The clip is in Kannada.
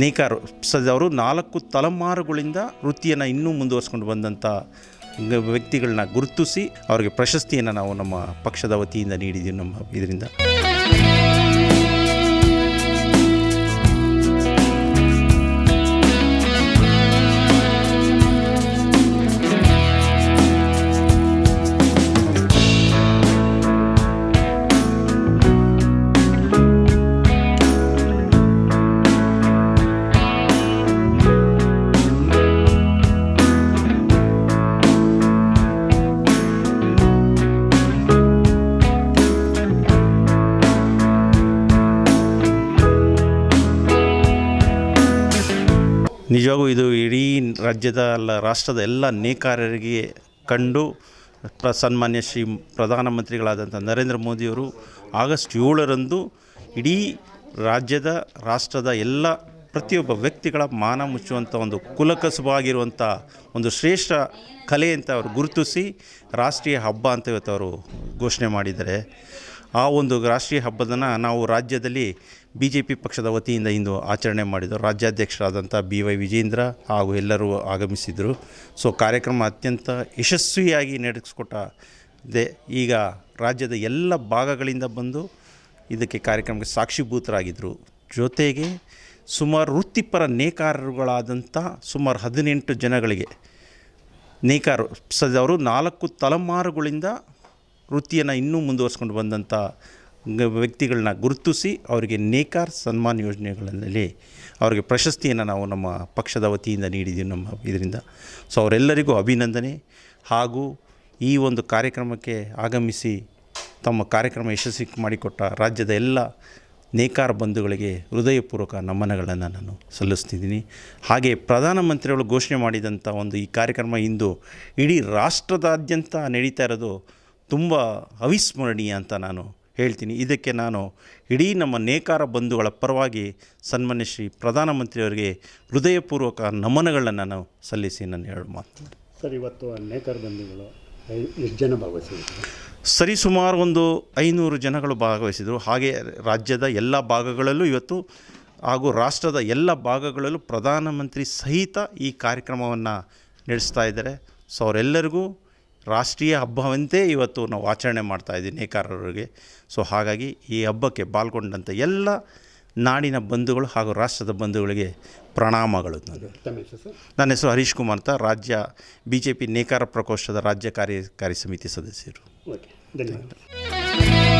ನೇಕಾರರು ಅವರು 4 ತಲೆಮಾರುಗಳಿಂದ ವೃತ್ತಿಯನ್ನು ಇನ್ನೂ ಮುಂದುವರಿಸ್ಕೊಂಡು ಬಂದಂಥ ವ್ಯಕ್ತಿಗಳನ್ನ ಗುರುತಿಸಿ ಅವರಿಗೆ ಪ್ರಶಸ್ತಿಯನ್ನು ನಾವು ನಮ್ಮ ಪಕ್ಷದ ವತಿಯಿಂದ ನೀಡಿದ್ದೀವಿ. ನಮ್ಮ ಇದರಿಂದ ನಿಜವಾಗೂ ಇದು ಇಡೀ ರಾಜ್ಯದ ರಾಷ್ಟ್ರದ ಎಲ್ಲ ನೇಕಾರರಿಗೆ ಕಂಡು ಸನ್ಮಾನ್ಯ ಶ್ರೀ ಪ್ರಧಾನಮಂತ್ರಿಗಳಾದಂಥ ನರೇಂದ್ರ ಮೋದಿಯವರು ಆಗಸ್ಟ್ 7ರಂದು ಇಡೀ ರಾಷ್ಟ್ರದ ಎಲ್ಲ ಪ್ರತಿಯೊಬ್ಬ ವ್ಯಕ್ತಿಗಳ ಮಾನ ಮುಚ್ಚುವಂಥ ಒಂದು ಕುಲಕಸುಬಾಗಿರುವಂಥ ಒಂದು ಶ್ರೇಷ್ಠ ಕಲೆ ಅಂತ ಅವರು ಗುರುತಿಸಿ ರಾಷ್ಟ್ರೀಯ ಹಬ್ಬ ಅಂತ ಇವತ್ತು ಅವರು ಘೋಷಣೆ ಮಾಡಿದ್ದಾರೆ. ಆ ಒಂದು ರಾಷ್ಟ್ರೀಯ ಹಬ್ಬದನ್ನು ನಾವು ರಾಜ್ಯದಲ್ಲಿ BJP ಪಕ್ಷದ ವತಿಯಿಂದ ಇಂದು ಆಚರಣೆ ಮಾಡಿದರು. ರಾಜ್ಯಾಧ್ಯಕ್ಷರಾದಂಥ BY ವಿಜೇಂದ್ರ ಹಾಗೂ ಎಲ್ಲರೂ ಆಗಮಿಸಿದರು. ಸೊ ಕಾರ್ಯಕ್ರಮ ಅತ್ಯಂತ ಯಶಸ್ವಿಯಾಗಿ ನಡೆಸಿಕೊಟ್ಟಿದೆ. ಈಗ ರಾಜ್ಯದ ಎಲ್ಲ ಭಾಗಗಳಿಂದ ಬಂದು ಇದಕ್ಕೆ ಕಾರ್ಯಕ್ರಮಕ್ಕೆ ಸಾಕ್ಷೀಭೂತರಾಗಿದ್ದರು. ಜೊತೆಗೆ ಸುಮಾರು ವೃತ್ತಿಪರ ನೇಕಾರರುಗಳಾದಂಥ ಸುಮಾರು 18 ಜನಗಳಿಗೆ ನೇಕಾರರು ಅವರು 4 ತಲೆಮಾರುಗಳಿಂದ ವೃತ್ತಿಯನ್ನು ಇನ್ನೂ ಮುಂದುವರಿಸ್ಕೊಂಡು ಬಂದಂಥ ವ್ಯಕ್ತಿಗಳನ್ನ ಗುರುತಿಸಿ ಅವರಿಗೆ ನೇಕಾರ್ ಸನ್ಮಾನ್ ಯೋಜನೆಗಳಲ್ಲಿ ಅವರಿಗೆ ಪ್ರಶಸ್ತಿಯನ್ನು ನಾವು ನಮ್ಮ ಪಕ್ಷದ ವತಿಯಿಂದ ನೀಡಿದ್ದೀವಿ. ನಮ್ಮ ಇದರಿಂದ ಸೊ ಅವರೆಲ್ಲರಿಗೂ ಅಭಿನಂದನೆ. ಹಾಗೂ ಈ ಒಂದು ಕಾರ್ಯಕ್ರಮಕ್ಕೆ ಆಗಮಿಸಿ ತಮ್ಮ ಕಾರ್ಯಕ್ರಮ ಯಶಸ್ವಿ ಮಾಡಿಕೊಟ್ಟ ರಾಜ್ಯದ ಎಲ್ಲ ನೇಕಾರ ಬಂಧುಗಳಿಗೆ ಹೃದಯಪೂರ್ವಕ ನಮನಗಳನ್ನು ನಾನು ಸಲ್ಲಿಸ್ತಿದ್ದೀನಿ. ಹಾಗೆ ಪ್ರಧಾನಮಂತ್ರಿಗಳು ಘೋಷಣೆ ಮಾಡಿದಂಥ ಒಂದು ಈ ಕಾರ್ಯಕ್ರಮ ಇಂದು ಇಡೀ ರಾಷ್ಟ್ರದಾದ್ಯಂತ ನಡೀತಾ ಇರೋದು ತುಂಬ ಅವಿಸ್ಮರಣೀಯ ಅಂತ ನಾನು ಹೇಳ್ತೀನಿ. ಇದಕ್ಕೆ ನಾನು ಇಡೀ ನಮ್ಮ ನೇಕಾರ ಬಂಧುಗಳ ಪರವಾಗಿ ಸನ್ಮಾನ್ಯ ಶ್ರೀ ಪ್ರಧಾನಮಂತ್ರಿಯವರಿಗೆ ಹೃದಯಪೂರ್ವಕ ನಮನಗಳನ್ನು ನಾನು ಸಲ್ಲಿಸಿ ನಾನು ಹೇಳಿ ಮಾತು. ಸರ್, ಇವತ್ತು ನೇಕಾರ ಬಂಧುಗಳು ಎಷ್ಟು ಜನ ಭಾಗವಹಿಸಿದ್ರು? ಸರಿಸುಮಾರು ಒಂದು 500 ಜನಗಳು ಭಾಗವಹಿಸಿದರು. ಹಾಗೆ ರಾಜ್ಯದ ಎಲ್ಲ ಭಾಗಗಳಲ್ಲೂ ಇವತ್ತು ಹಾಗೂ ರಾಷ್ಟ್ರದ ಎಲ್ಲ ಭಾಗಗಳಲ್ಲೂ ಪ್ರಧಾನಮಂತ್ರಿ ಸಹಿತ ಈ ಕಾರ್ಯಕ್ರಮವನ್ನು ನಡೆಸ್ತಾ ಇದ್ದಾರೆ. ಸೊ ಅವರೆಲ್ಲರಿಗೂ ರಾಷ್ಟ್ರೀಯ ಹಬ್ಬವಂತೆ ಇವತ್ತು ನಾವು ಆಚರಣೆ ಮಾಡ್ತಾಯಿದ್ದೀವಿ ನೇಕಾರರಿಗೆ. ಸೊ ಹಾಗಾಗಿ ಈ ಹಬ್ಬಕ್ಕೆ ಪಾಲ್ಗೊಂಡಂಥ ಎಲ್ಲ ನಾಡಿನ ಬಂಧುಗಳು ಹಾಗೂ ರಾಷ್ಟ್ರದ ಬಂಧುಗಳಿಗೆ ಪ್ರಣಾಮಗಳು. ನನ್ನ ಹೆಸರು ಹರೀಶ್ ಕುಮಾರ್ ಅಂತ, ರಾಜ್ಯ BJP ನೇಕಾರ ಪ್ರಕೋಷ್ಠದ ರಾಜ್ಯ ಕಾರ್ಯಕಾರಿ ಸಮಿತಿ ಸದಸ್ಯರು. ಓಕೆ, ಧನ್ಯವಾದ.